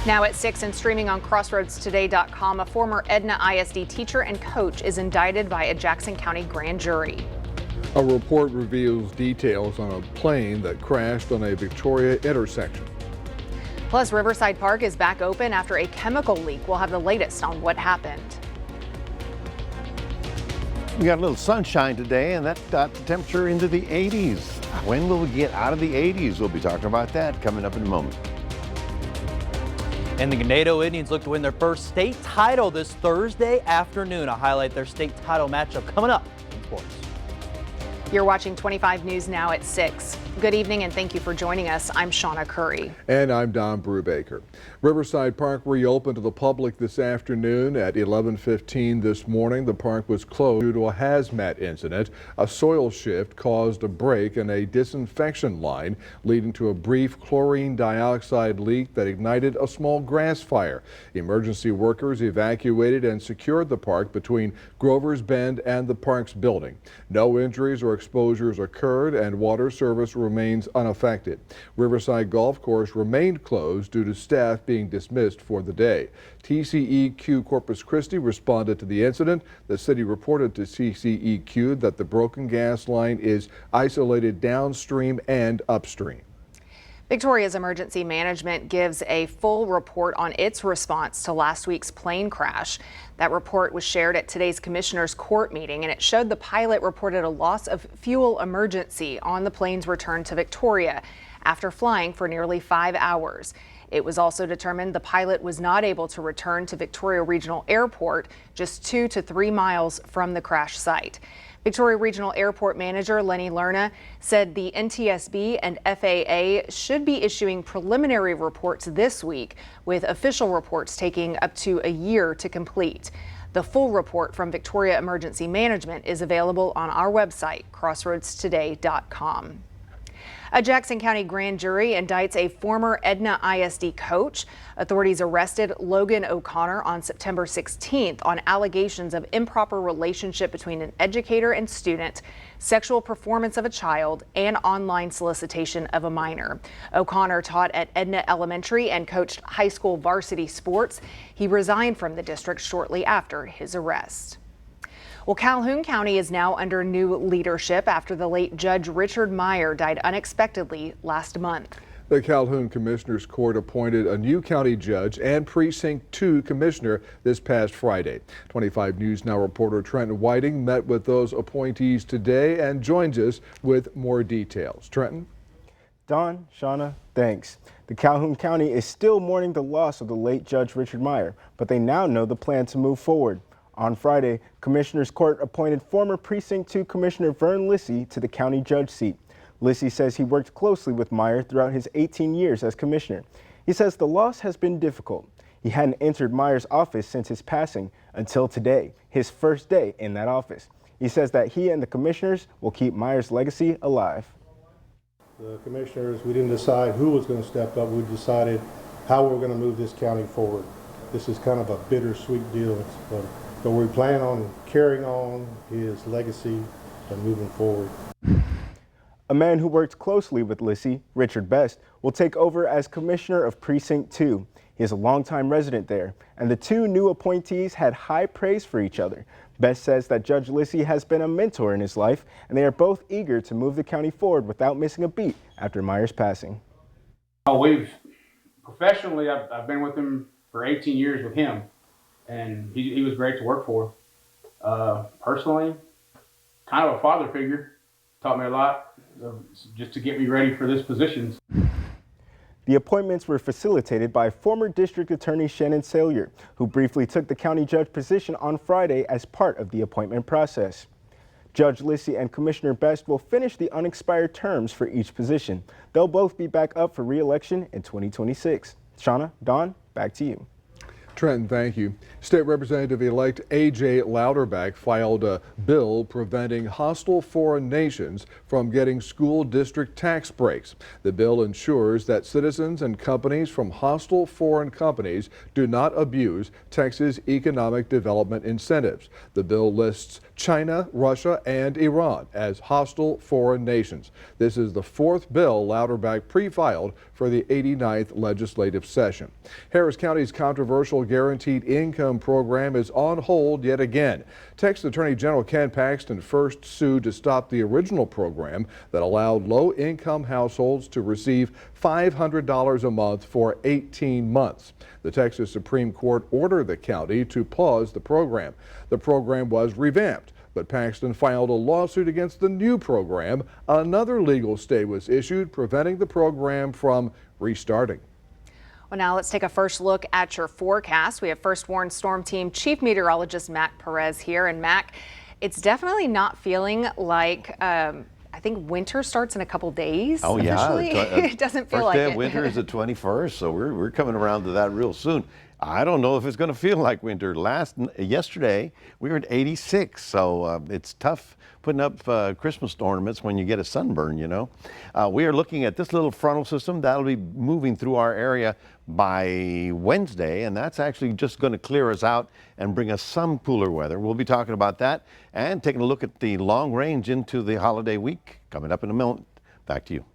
Now at 6 and streaming on crossroadstoday.com, a former Edna ISD teacher and coach is indicted by a Jackson County grand jury. A report reveals details on a plane that crashed on a Victoria intersection. Plus, Riverside Park is back open after a chemical leak. We'll have the latest on what happened. We got a little sunshine today, and that got the temperature into the 80s. When will we get out of the 80s? We'll be talking about that coming up in a moment. And the Ganado Indians look to win their first state title this Thursday afternoon. I'll highlight their state title matchup coming up in sports. You're watching 25 News Now at 6. Good evening and thank you for joining us. I'm Shawna Currie. And I'm Brubaker. Riverside Park reopened to the public this afternoon at 11:15 this morning. The park was closed due to a hazmat incident. A soil shift caused a break in a disinfection line, leading to a brief chlorine dioxide leak that ignited a small grass fire. Emergency workers evacuated and secured the park between Grover's Bend and the park's building. No injuries or exposures occurred, and water service remains unaffected. Riverside Golf Course remained closed due to staff being dismissed for the day. TCEQ Corpus Christi responded to the incident. The city reported to TCEQ that the broken gas line is isolated downstream and upstream. Victoria's Emergency Management gives a full report on its response to last week's plane crash. That report was shared at today's Commissioner's Court meeting, and it showed the pilot reported a loss of fuel emergency on the plane's return to Victoria after flying for nearly 5 hours. It was also determined the pilot was not able to return to Victoria Regional Airport, just 2 to 3 miles from the crash site. Victoria Regional Airport Manager Lenny Lerna said the NTSB and FAA should be issuing preliminary reports this week, with official reports taking up to a year to complete. The full report from Victoria Emergency Management is available on our website, crossroadstoday.com. A Jackson County grand jury indicts a former Edna ISD coach. Authorities arrested Logan O'Connor on September 16th on allegations of improper relationship between an educator and student, sexual performance of a child, and online solicitation of a minor. O'Connor taught at Edna Elementary and coached high school varsity sports. He resigned from the district shortly after his arrest. Well, Calhoun County is now under new leadership after the late Judge Richard Meyer died unexpectedly last month. The Calhoun Commissioner's Court appointed a new county judge and Precinct 2 commissioner this past Friday. 25 News Now reporter Trenton Whiting met with those appointees today and joins us with more details. Trenton? Don, Shawna, thanks. The Calhoun County is still mourning the loss of the late Judge Richard Meyer, but they now know the plan to move forward. On Friday, Commissioner's Court appointed former Precinct 2 Commissioner Vern Lissy to the county judge seat. Lissy says he worked closely with Meyer throughout his 18 years as commissioner. He says the loss has been difficult. He hadn't entered Meyer's office since his passing until today, his first day in that office. He says that he and the commissioners will keep Meyer's legacy alive. The commissioners, we didn't decide who was going to step up. We decided how we're going to move this county forward. This is kind of a bittersweet deal, but we plan on carrying on his legacy and moving forward. A man who worked closely with Lissy, Richard Best, will take over as Commissioner of Precinct 2. He is a longtime resident there, and the two new appointees had high praise for each other. Best says that Judge Lissy has been a mentor in his life, and they are both eager to move the county forward without missing a beat after Meyer's passing. Professionally, I've been with him for 18 years with him. And he was great to work for. Personally, kind of a father figure, taught me a lot just to get me ready for this position. The appointments were facilitated by former District Attorney Shannon Salyer, who briefly took the county judge position on Friday as part of the appointment process. Judge Lissy and Commissioner Best will finish the unexpired terms for each position. They'll both be back up for re-election in 2026. Shawna, Don, back to you. Trenton, thank you. State Representative-elect A.J. Louderback filed a bill preventing hostile foreign nations from getting school district tax breaks. The bill ensures that citizens and companies from hostile foreign companies do not abuse Texas economic development incentives. The bill lists China, Russia, and Iran as hostile foreign nations. This is the fourth bill Louderback pre-filed for the 89th legislative session. Harris County's controversial guaranteed income program is on hold yet again. Texas Attorney General Ken Paxton first sued to stop the original program that allowed low-income households to receive $500 a month for 18 months. The Texas Supreme Court ordered the county to pause the program. The program was revamped, but Paxton filed a lawsuit against the new program. Another legal stay was issued, preventing the program from restarting. Well, now let's take a first look at your forecast. We have First Warn Storm Team Chief Meteorologist Mac Perez here. And Mac, it's definitely not feeling like I think winter starts in a couple days. Oh, yeah. It doesn't feel like it. First day of winter is the 21st, so we're coming around to that real soon. I don't know if it's going to feel like winter. Yesterday, we were at 86, so it's tough putting up Christmas ornaments when you get a sunburn, you know. We are looking at this little frontal system that'll be moving through our area by Wednesday, and that's actually just going to clear us out and bring us some cooler weather. We'll be talking about that and taking a look at the long range into the holiday week coming up in a moment. Back to you.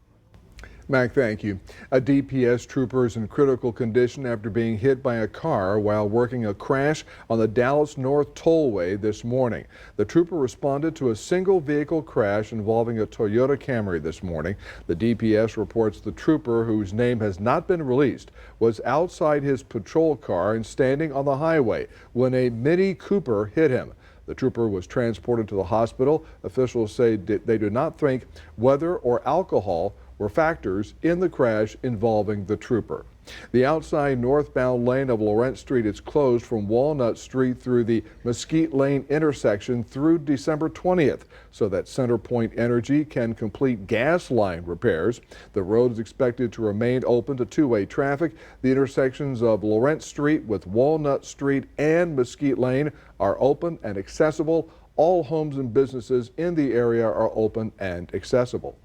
Mac, thank you. A DPS trooper is in critical condition after being hit by a car while working a crash on the Dallas North Tollway this morning. The trooper responded to a single vehicle crash involving a Toyota Camry this morning. The DPS reports the trooper, whose name has not been released, was outside his patrol car and standing on the highway when a Mini Cooper hit him. The trooper was transported to the hospital. Officials say they do not think weather or alcohol were factors in the crash involving the trooper. The outside northbound lane of Lawrence Street is closed from Walnut Street through the Mesquite Lane intersection through December 20th so that CenterPoint Energy can complete gas line repairs. The road is expected to remain open to two-way traffic. The intersections of Lawrence Street with Walnut Street and Mesquite Lane are open and accessible. All homes and businesses in the area are open and accessible.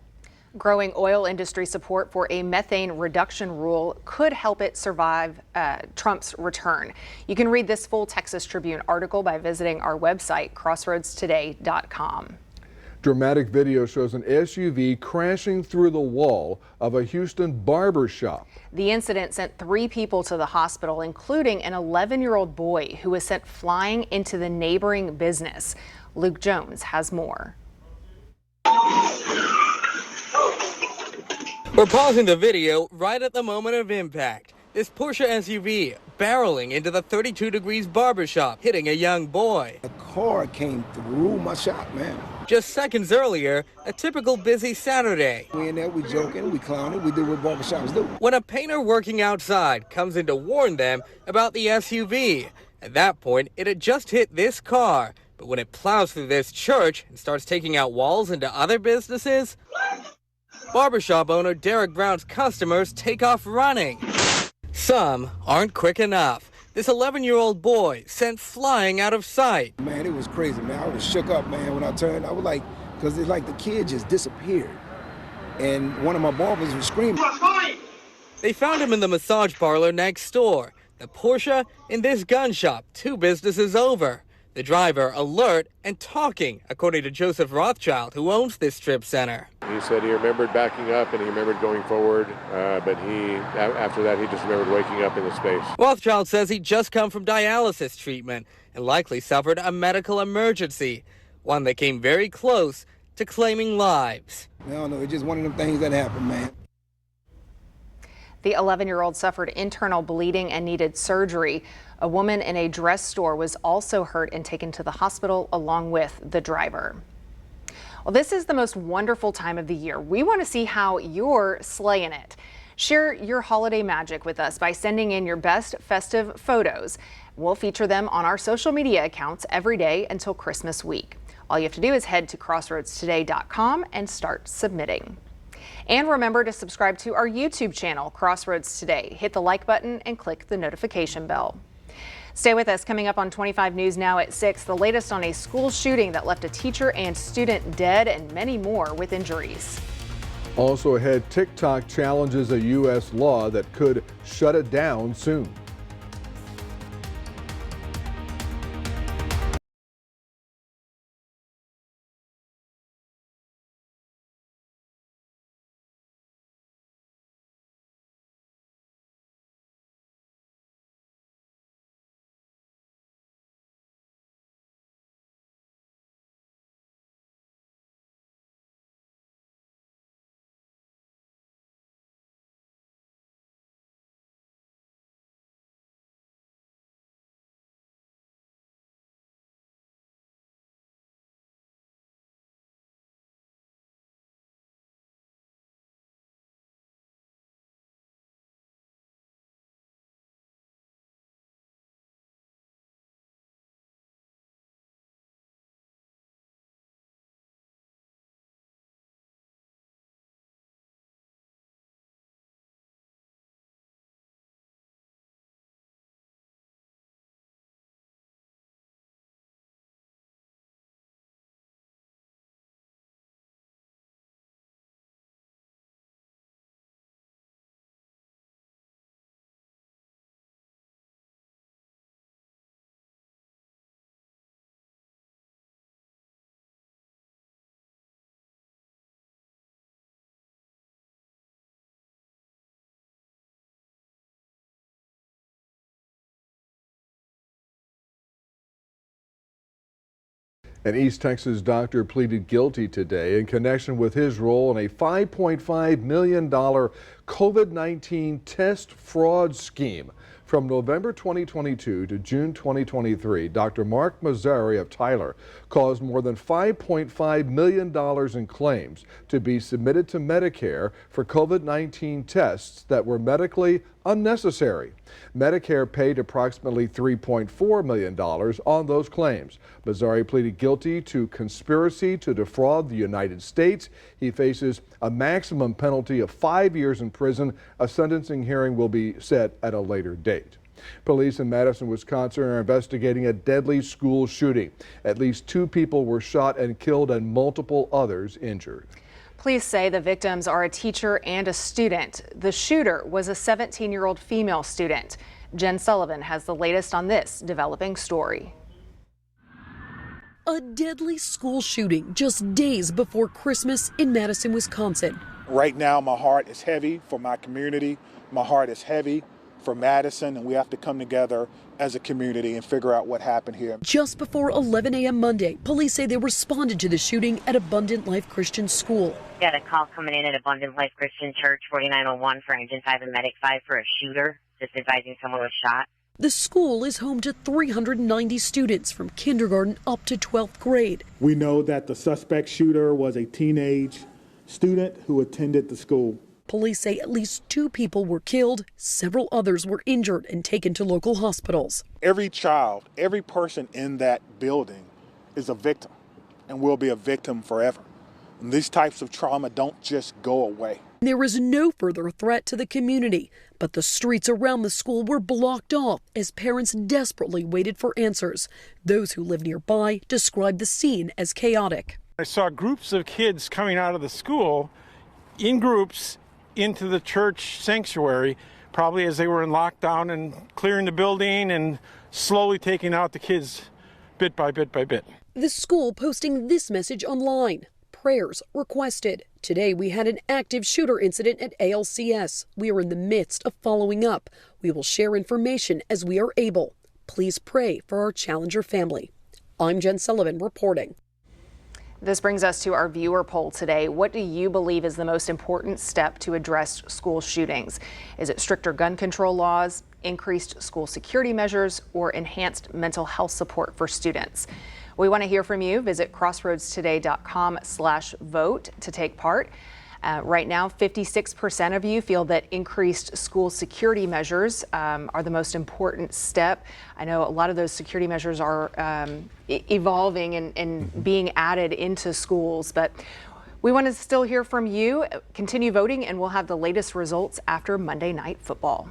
Growing oil industry support for a methane reduction rule could help it survive Trump's return. You can read this full Texas Tribune article by visiting our website, crossroadstoday.com. Dramatic video shows an SUV crashing through the wall of a Houston barber shop. The incident sent 3 people to the hospital, including an 11-year-old boy who was sent flying into the neighboring business. Luke Jones has more. We're pausing the video right at the moment of impact. This Porsche SUV barreling into the 32 Degrees barbershop, hitting a young boy. A car came through my shop, man. Just seconds earlier, a typical busy Saturday. We in there, we joking, we clowning, we do what barbershops do. When a painter working outside comes in to warn them about the SUV. At that point, it had just hit this car. But when it plows through this church and starts taking out walls into other businesses, barbershop owner Derek Brown's customers take off running. Some aren't quick enough. This 11-year-old boy sent flying out of sight. Man, it was crazy, man. I was shook up, man, when I turned. I was like, because it's like the kid just disappeared. And one of my barbers was screaming. They found him in the massage parlor next door. The Porsche in this gun shop, 2 businesses over. The driver alert and talking, according to Joseph Rothschild, who owns this strip center. He said he remembered backing up and he remembered going forward, but after that he just remembered waking up in the space. Rothschild says he'd just come from dialysis treatment and likely suffered a medical emergency, one that came very close to claiming lives. I don't know, it's just one of them things that happen, man. The 11-year-old suffered internal bleeding and needed surgery. A woman in a dress store was also hurt and taken to the hospital along with the driver. Well, this is the most wonderful time of the year. We want to see how you're slaying it. Share your holiday magic with us by sending in your best festive photos. We'll feature them on our social media accounts every day until Christmas week. All you have to do is head to crossroadstoday.com and start submitting. And remember to subscribe to our YouTube channel, Crossroads Today. Hit the like button and click the notification bell. Stay with us. Coming up on 25 News Now at 6, the latest on a school shooting that left a teacher and student dead and many more with injuries. Also ahead, TikTok challenges a U.S. law that could shut it down soon. An East Texas doctor pleaded guilty today in connection with his role in a $5.5 million COVID-19 test fraud scheme. From November 2022 to June 2023, Dr. Mark Mazzari of Tyler caused more than $5.5 million in claims to be submitted to Medicare for COVID-19 tests that were medically unnecessary. Medicare paid approximately $3.4 million on those claims. Mazzari pleaded guilty to conspiracy to defraud the United States. He faces a maximum penalty of 5 years in prison. A sentencing hearing will be set at a later date. Police in Madison, Wisconsin are investigating a deadly school shooting. At least 2 people were shot and killed and multiple others injured. Police say the victims are a teacher and a student. The shooter was a 17-year-old female student. Jen Sullivan has the latest on this developing story. A deadly school shooting just days before Christmas in Madison, Wisconsin. Right now, my heart is heavy for my community. My heart is heavy for Madison, and we have to come together as a community and figure out what happened here. Just before 11 a.m. Monday, police say they responded to the shooting at Abundant Life Christian School. We had a call coming in at Abundant Life Christian Church, 4901 for Engine 5 and Medic 5 for a shooter, just advising someone was shot. The school is home to 390 students from kindergarten up to 12th grade. We know that the suspect shooter was a teenage student who attended the school. Police say at least 2 people were killed, several others were injured and taken to local hospitals. Every child, every person in that building is a victim and will be a victim forever. And these types of trauma don't just go away. There is no further threat to the community, but the streets around the school were blocked off as parents desperately waited for answers. Those who live nearby described the scene as chaotic. I saw groups of kids coming out of the school in groups into the church sanctuary, probably as they were in lockdown, and clearing the building and slowly taking out the kids bit by bit by bit. The school posting this message online: prayers requested. Today we had an active shooter incident at ALCS. We are in the midst of following up. We will share information as we are able. Please pray for our Challenger family. I'm Jen Sullivan reporting. This brings us to our viewer poll today. What do you believe is the most important step to address school shootings? Is it stricter gun control laws, increased school security measures, or enhanced mental health support for students? We want to hear from you. Visit crossroadstoday.com/vote to take part. Right now, 56% of you feel that increased school security measures are the most important step. I know a lot of those security measures are evolving and being added into schools, but we want to still hear from you. Continue voting, and we'll have the latest results after Monday Night Football.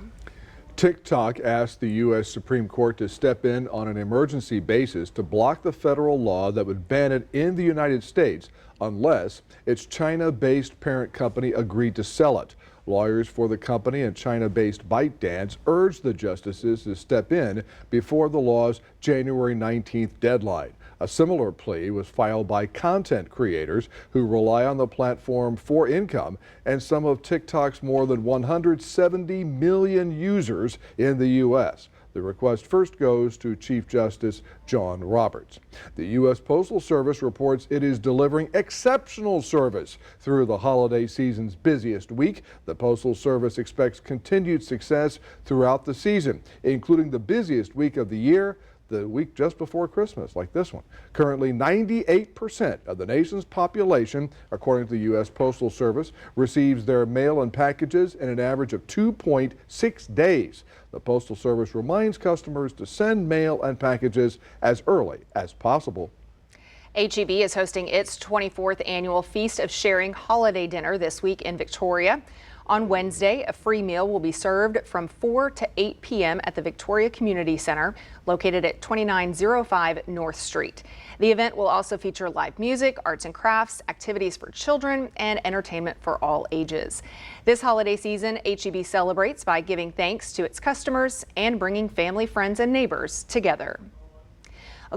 TikTok asked the U.S. Supreme Court to step in on an emergency basis to block the federal law that would ban it in the United States unless its China-based parent company agreed to sell it. Lawyers for the company and China-based ByteDance urged the justices to step in before the law's January 19th deadline. A similar plea was filed by content creators who rely on the platform for income and some of TikTok's more than 170 million users in the U.S. The request first goes to Chief Justice John Roberts. The U.S. Postal Service reports it is delivering exceptional service through the holiday season's busiest week. The Postal Service expects continued success throughout the season, including the busiest week of the year, the week just before Christmas, like this one. Currently, 98% of the nation's population, according to the U.S. Postal Service, receives their mail and packages in an average of 2.6 days. The Postal Service reminds customers to send mail and packages as early as possible. HEB is hosting its 24th annual Feast of Sharing holiday dinner this week in Victoria. On Wednesday, a free meal will be served from 4 to 8 p.m. at the Victoria Community Center, located at 2905 North Street. The event will also feature live music, arts and crafts, activities for children, and entertainment for all ages. This holiday season, HEB celebrates by giving thanks to its customers and bringing family, friends, and neighbors together.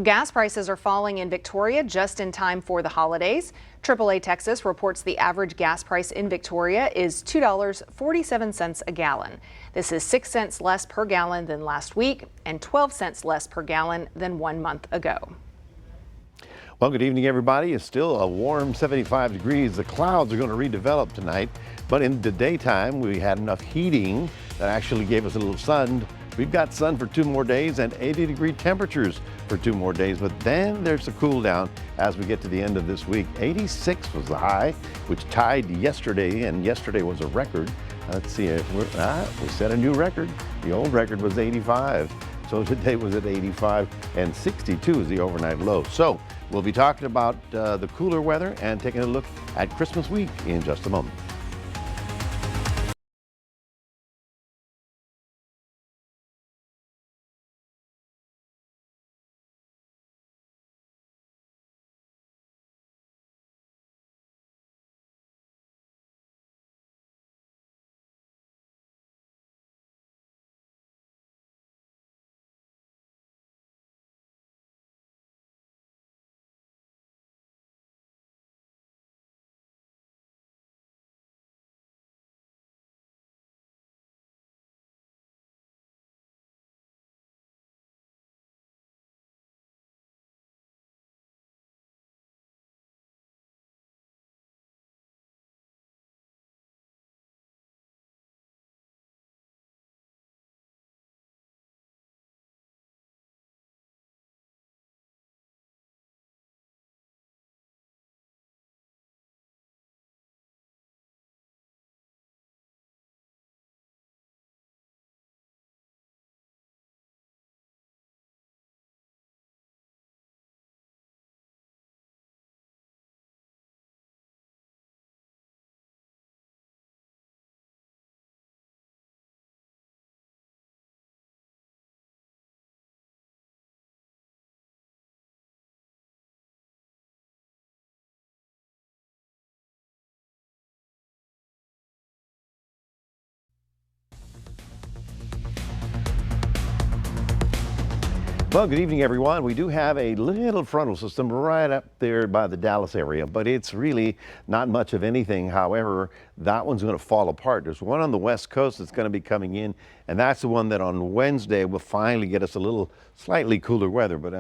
Gas prices are falling in Victoria just in time for the holidays. AAA Texas reports the average gas price in Victoria is $2.47 a gallon. This is 6 cents less per gallon than last week and 12 cents less per gallon than 1 month ago. Well, good evening, everybody. It's still a warm 75 degrees. The clouds are going to redevelop tonight, but in the daytime, we had enough heating that actually gave us a little sun. We've got sun for 2 more days and 80-degree temperatures for 2 more days, but then there's a cool down as we get to the end of this week. 86 was the high, which tied yesterday, and yesterday was a record. Let's see if we set a new record. The old record was 85. So today was at 85, and 62 is the overnight low. So we'll be talking about the cooler weather and taking a look at Christmas week in just a moment. Well, good evening, everyone. We do have a little frontal system right up there by the Dallas area, but it's really not much of anything. However, that one's going to fall apart. There's one on the west coast that's going to be coming in, and that's the one that on Wednesday will finally get us a little slightly cooler weather, but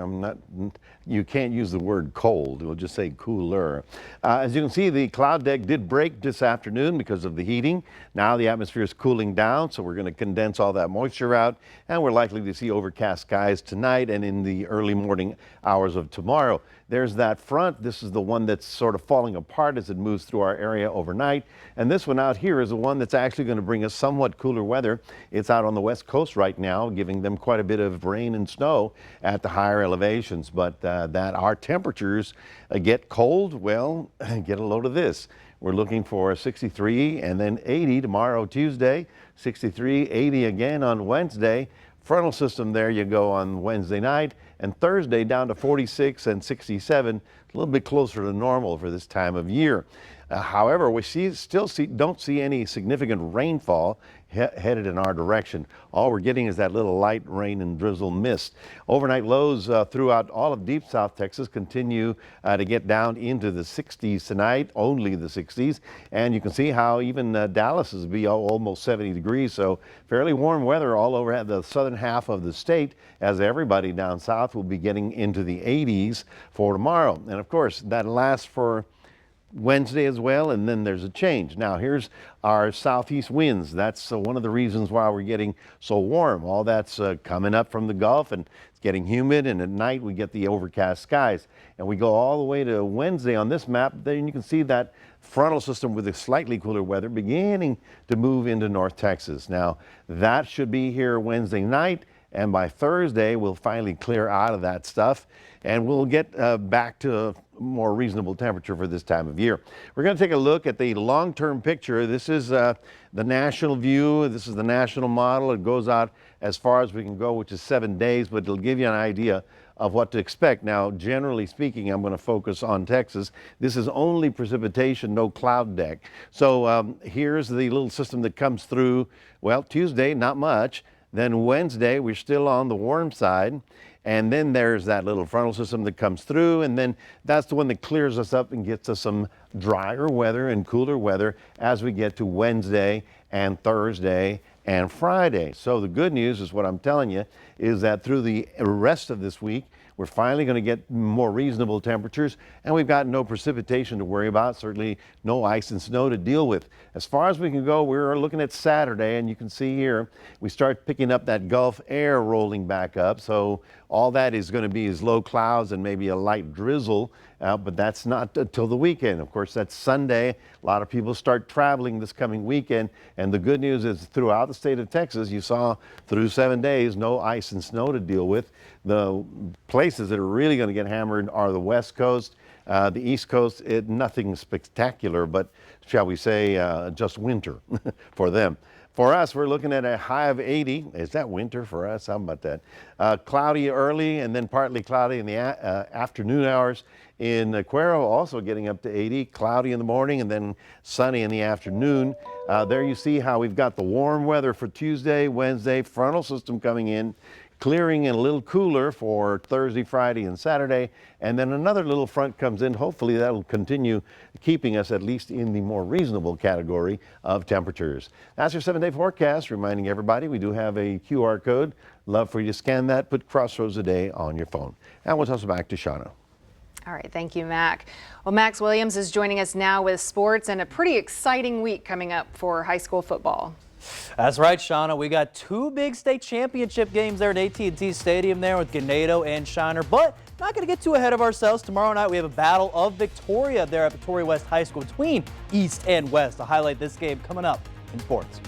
you can't use the word cold. We'll just say cooler. As you can see, the cloud deck did break this afternoon because of the heating. Now the atmosphere is cooling down, so we're going to condense all that moisture out, and we're likely to see overcast skies tonight and in the early morning hours of tomorrow. There's that front. This is the one that's sort of falling apart as it moves through our area overnight. And this one out here is the one that's actually going to bring us somewhat cooler weather. It's out on the west coast right now, giving them quite a bit of rain and snow at the higher elevations. But that our temperatures get cold, well, get a load of this. We're looking for 63 and then 80 tomorrow, Tuesday, 63, 80 again on Wednesday. Frontal system there you go on Wednesday night, and Thursday down to 46 and 67, a little bit closer to normal for this time of year. However, we still don't see any significant rainfall headed in our direction. All we're getting is that little light rain and drizzle mist. Overnight lows throughout all of deep South Texas continue to get down into the 60s tonight, only the 60s. And you can see how even Dallas is be almost 70 degrees. So fairly warm weather all over the southern half of the state, as everybody down south will be getting into the 80s for tomorrow. And of course, that lasts for Wednesday as well, and then there's a change. Now here's our southeast winds. That's one of the reasons why we're getting so warm. All that's coming up from the Gulf, and it's getting humid, and at night we get the overcast skies. And we go all the way to Wednesday on this map. Then you can see that frontal system with a slightly cooler weather beginning to move into North Texas. Now that should be here Wednesday night, and by Thursday we'll finally clear out of that stuff, and we'll get back to a more reasonable temperature for this time of year. We're going to take a look at the long-term picture. This is the national view. This is the national model. It goes out as far as we can go, which is 7 days, but it'll give you an idea of what to expect. Now, generally speaking, I'm going to focus on Texas. This is only precipitation, no cloud deck. So here's the little system that comes through. Well, Tuesday, not much. Then Wednesday, we're still on the warm side. And then there's that little frontal system that comes through, and then that's the one that clears us up and gets us some drier weather and cooler weather as we get to Wednesday and Thursday and Friday. So the good news is what I'm telling you is that through the rest of this week, We're finally going to get more reasonable temperatures, and we've got no precipitation to worry about, certainly no ice and snow to deal with. As far as we can go, we're looking at Saturday, and you can see here we start picking up that Gulf air rolling back up. So all that is going to be is low clouds and maybe a light drizzle, but that's not until the weekend. Of course, that's Sunday. A lot of people start traveling this coming weekend, and the good news is throughout the state of Texas, you saw through 7 days, no ice and snow to deal with. The places that are really going to get hammered are the West Coast, the East Coast. Nothing spectacular, but shall we say just winter for them. For us, we're looking at a high of 80. Is that winter for us? How about that? Cloudy early and then partly cloudy in the afternoon hours. In Cuero, also getting up to 80. Cloudy in the morning and then sunny in the afternoon. There you see how we've got the warm weather for Tuesday, Wednesday, frontal system coming in, clearing and a little cooler for Thursday, Friday, and Saturday. And then another little front comes in. Hopefully that'll continue keeping us at least in the more reasonable category of temperatures. That's your 7-day forecast, reminding everybody we do have a QR code. Love for you to scan that, put Crossroads a day on your phone. And we'll toss it back to Shawna. All right, thank you, Mac. Well, Max Williams is joining us now with sports and a pretty exciting week coming up for high school football. That's right, Shawna. We got 2 big state championship games there at AT&T Stadium there with Ganado and Shiner, but not going to get too ahead of ourselves. Tomorrow night we have a Battle of Victoria there at Victoria West High School between East and West. To highlight this game coming up in sports.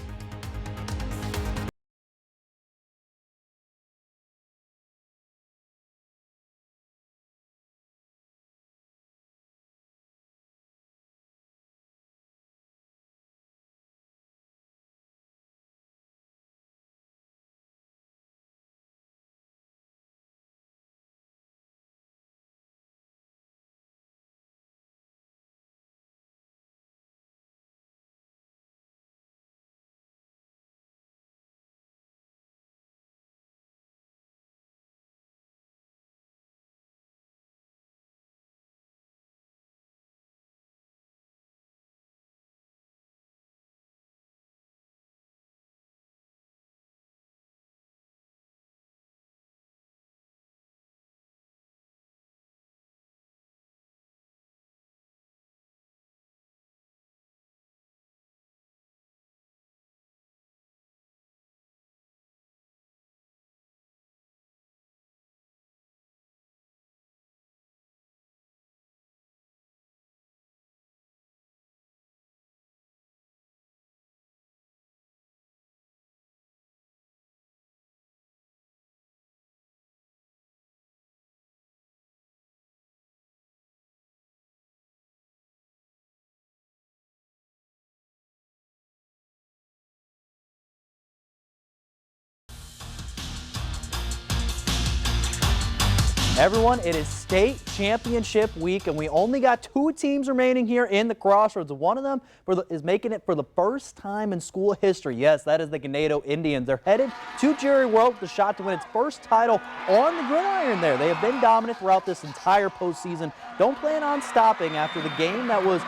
Everyone, it is state championship week, and we only got 2 teams remaining here in the Crossroads. One of them is making it for the first time in school history. Yes, that is the Ganado Indians. They're headed to Jerry World with the shot to win its first title on the gridiron there. They have been dominant throughout this entire postseason. Don't plan on stopping after the game that was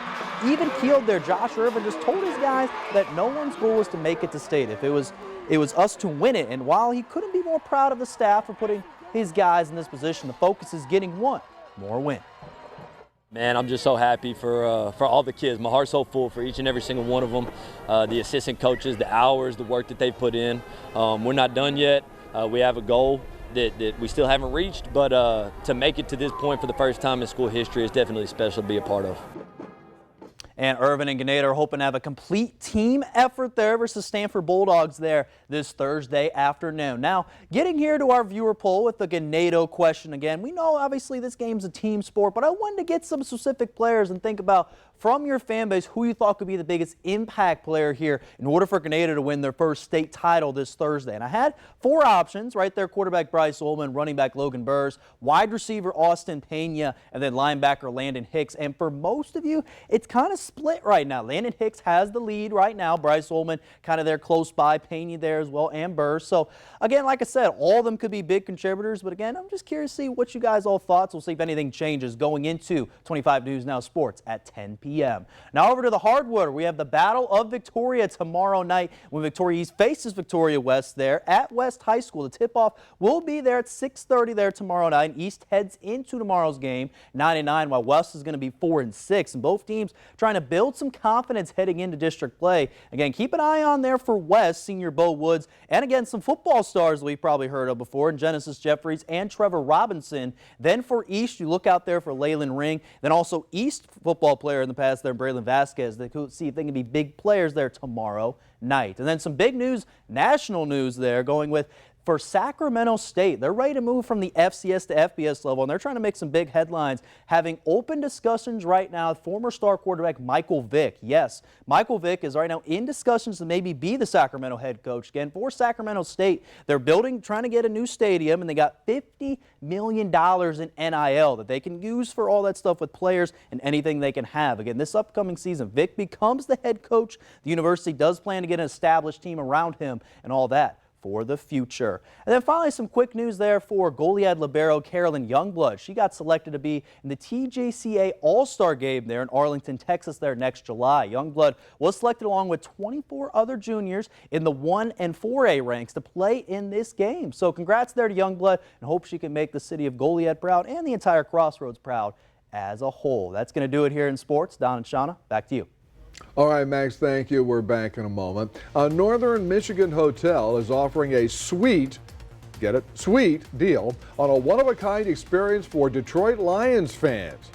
even-keeled there. Josh Irvin just told his guys that no one's goal was to make it to state. If it was us to win it, and while he couldn't be more proud of the staff for putting his guys in this position, the focus is getting one more win. Man, I'm just so happy for all the kids. My heart's so full for each and every single one of them. The assistant coaches, the hours, the work that they've put in. We're not done yet. We have a goal that we still haven't reached, but to make it to this point for the first time in school history is definitely special to be a part of. And Irvin and Ganado are hoping to have a complete team effort there versus Stanford Bulldogs there this Thursday afternoon. Now, getting here to our viewer poll with the Ganado question again. We know obviously this game's a team sport, but I wanted to get some specific players and think about from your fan base who you thought could be the biggest impact player here in order for Ganado to win their first state title this Thursday. And I had 4 options right there: quarterback Bryce Ullman, running back Logan Burrs, wide receiver Austin Pena, and then linebacker Landon Hicks. And for most of you, it's kind of split right now. Landon Hicks has the lead right now. Bryce Ullman kind of there close by, Pena there as well, and Burrs. So again, like I said, all of them could be big contributors, but again, I'm just curious to see what you guys all thought. So we'll see if anything changes going into 25 News Now Sports at 10 p.m. p.m. Now over to the hardwood. We have the Battle of Victoria tomorrow night when Victoria East faces Victoria West there at West High School. The tip-off will be there at 6:30 there tomorrow night. East heads into tomorrow's game 9-9, while West is going to be 4-6. And both teams trying to build some confidence heading into district play. Again, keep an eye on there for West, senior Bo Woods, and again, some football stars we've probably heard of before, in Genesis Jeffries and Trevor Robinson. Then for East, you look out there for Leyland Ring. Then also East football player in the past there, Braylon Vasquez. They could see if they can be big players there tomorrow night. And then some big news, national news there, going with for Sacramento State. They're ready to move from the FCS to FBS level, and they're trying to make some big headlines, having open discussions right now with former star quarterback Michael Vick. Yes, Michael Vick is right now in discussions to maybe be the Sacramento head coach again for Sacramento State. They're trying to get a new stadium, and they got $50 million in NIL that they can use for all that stuff with players and anything they can have. Again, this upcoming season, Vick becomes the head coach. The university does plan to get an established team around him and all that for the future. And then finally, some quick news there for Goliad libero Carolyn Youngblood. She got selected to be in the TJCA All-Star Game there in Arlington, Texas there next July. Youngblood was selected along with 24 other juniors in the 1 and 4A ranks to play in this game. So congrats there to Youngblood, and hope she can make the city of Goliad proud and the entire Crossroads proud as a whole. That's going to do it here in sports. Don and Shawna, back to you. All right, Max, thank you. We're back in a moment. A Northern Michigan hotel is offering a sweet, get it, sweet deal on a one-of-a-kind experience for Detroit Lions fans.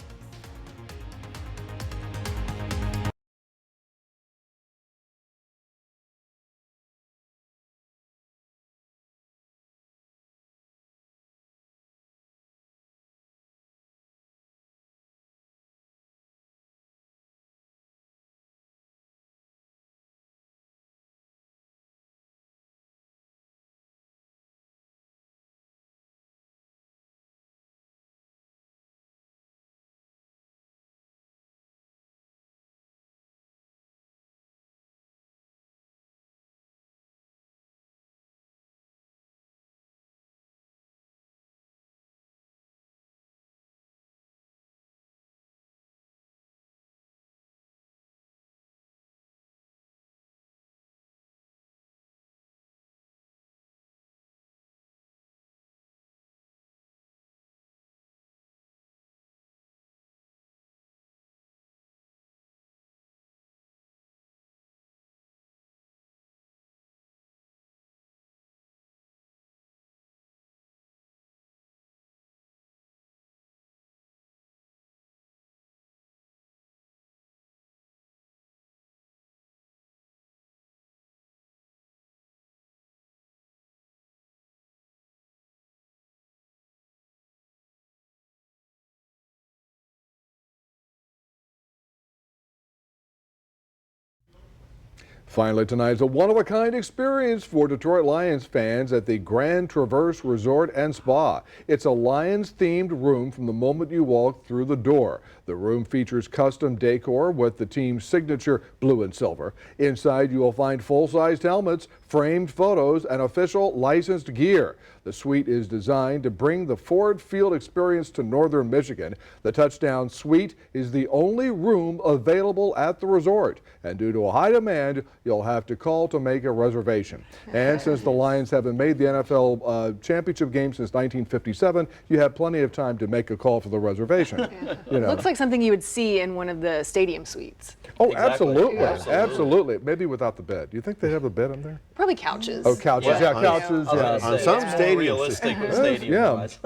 Finally tonight is a one-of-a-kind experience for Detroit Lions fans at the Grand Traverse Resort and Spa. It's a Lions-themed room from the moment you walk through the door. The room features custom decor with the team's signature blue and silver. Inside you will find full-sized helmets, framed photos, and official licensed gear. The suite is designed to bring the Ford Field experience to Northern Michigan. The Touchdown Suite is the only room available at the resort, and due to a high demand, you'll have to call to make a reservation. And since the Lions haven't made the NFL championship game since 1957, you have plenty of time to make a call for the reservation. Yeah. You know. Looks like something you would see in one of the stadium suites. Oh, Exactly. absolutely, Yeah. absolutely. Maybe without the bed. Do you think they have a bed in there? Probably couches. Oh, couches, yeah, couches. On some stadiums. Realistic with stadium wise.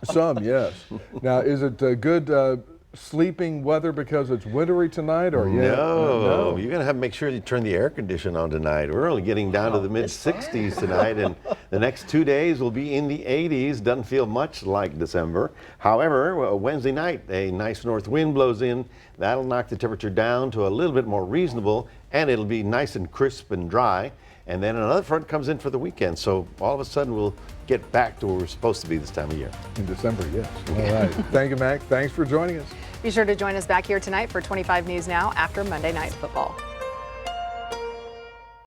Some, yes. Now, is it good sleeping weather because it's wintry tonight, or No, you're gonna have to make sure you turn the air conditioner on tonight. We're only getting down to the mid 60s tonight, and the next 2 days will be in the 80s. Doesn't feel much like December. However, Wednesday night, a nice north wind blows in. That'll knock the temperature down to a little bit more reasonable, and it'll be nice and crisp and dry. And then another front comes in for the weekend, so all of a sudden we'll get back to where we're supposed to be this time of year. In December, yes. All right. Thank you, Mac. Thanks for joining us. Be sure to join us back here tonight for 25 News Now after Monday Night Football.